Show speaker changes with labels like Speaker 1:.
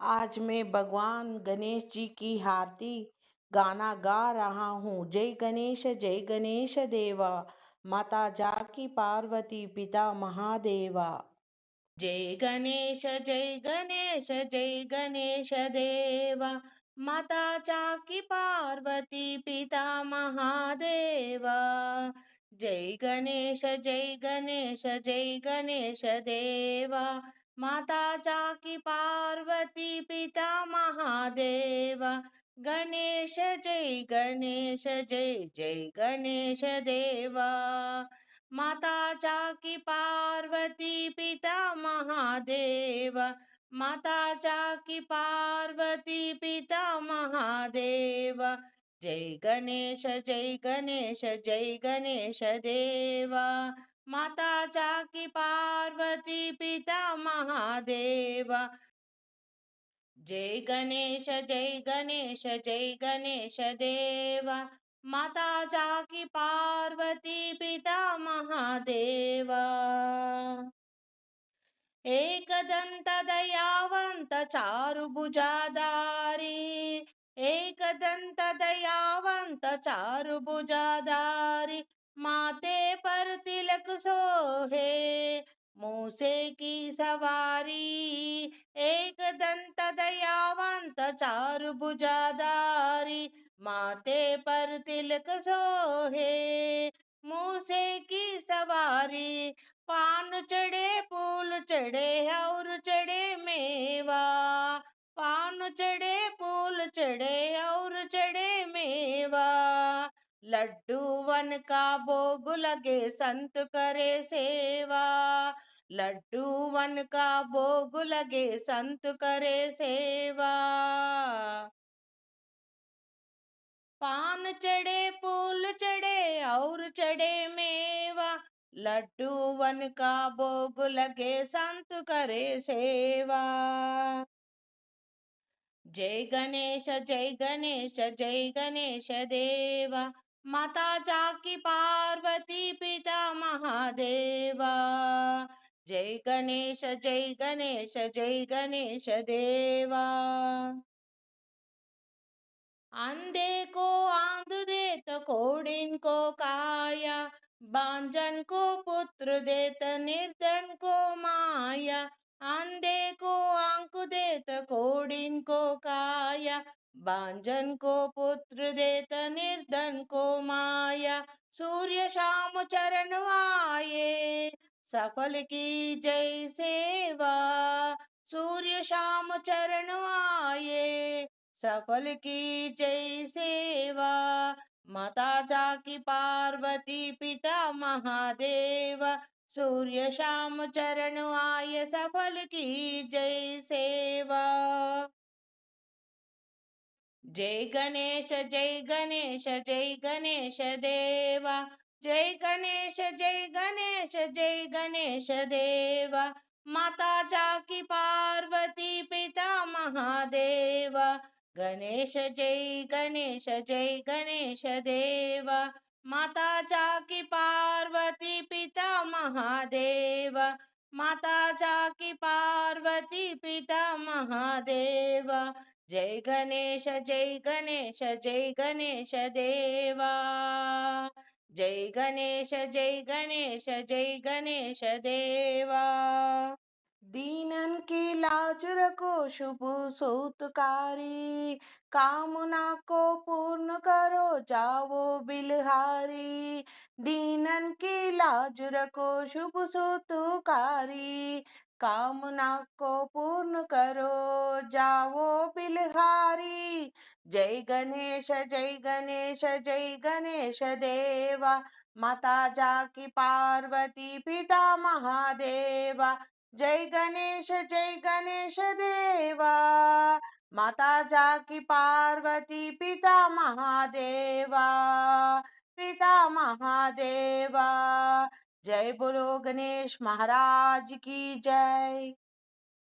Speaker 1: आज मैं भगवान गणेश जी की आरती गाना गा रहा हूँ। जय गणेश देवा, माता जाकी पार्वती पिता महादेवा। जय गणेश देवा, माता जाकी पार्वती पिता महादेवा। जय गणेश देवा, माता जाकी पार्वती पिता महादेवा। जय गणेश देवा, माता जाकी पार्वती पिता महादेवा। माता जाकी पार्वती पिता महादेवा। जय गणेश देवा, माता जाकी पार्वती पिता महादेवा। जय गणेश देवा, माता जाकी पार्वती पिता महादेवा। एकदंत दयावंत चारुभुजाधारी, एकदंत दयावंत चारुभुजाधारी, माथे पर तिलक सोहे, मूसे की सवारी। एकदंत दयावंत चारुभुजाधारी, माथे पर तिलक सोहे, मूसे की सवारी। पान चढ़े फूल चढ़े और चढ़े मेवा, पान चढ़े फूल चढ़े और चढ़े मेवा। लड्डू वन का भोग लगे संत करे सेवा, लड्डू वन का भोग लगे संत करे सेवा। पान चढ़े फूल चढ़े और चढ़े मेवा, लड्डू वन का भोग लगे संत करे सेवा। जय गणेश देवा, माता जाकी पार्वती पिता महादेवा। जय गणेश देवा। अंधे को आंध देत कोड़िन को काया, बांझन को पुत्र देत निर्धन को माया। अंधे को आंख देत कोड़िन को काया, बांझन को पुत्र देत निर्धन को माया। सूर्य शाम चरण आए, सफल की जय सेवा। सूर्य शाम चरण आए, सफल की जय सेवा। माता जाकी पार्वती पिता महादेवा, सूर्य शाम चरण आए, सफल की जय सेवा। जय गणेश देवा, जय गणेश देवा, माता जाकी पार्वती पिता महादेवा। जय गणेश देवा, माता जाकी पार्वती पिता महादेवा। माता जाकी पार्वती पिता महादेवा। जय गणेश देवा। जय गणेश देवा। दीनन की लाज रखो शुभ सूतकारी, कामना को पूर्ण करो जाओ बिलहारी। दीनन की लाज रखो शुभ सूतकारी, कामना को पूर्ण करो जाओ बिलहारी। जय गणेश देवा, माता जाकी पार्वती पिता महादेवा। जय गणेश देवा, माता जाकी पार्वती पिता महादेवा। पिता महादेवा। जय बोलो गणेश महाराज की जय।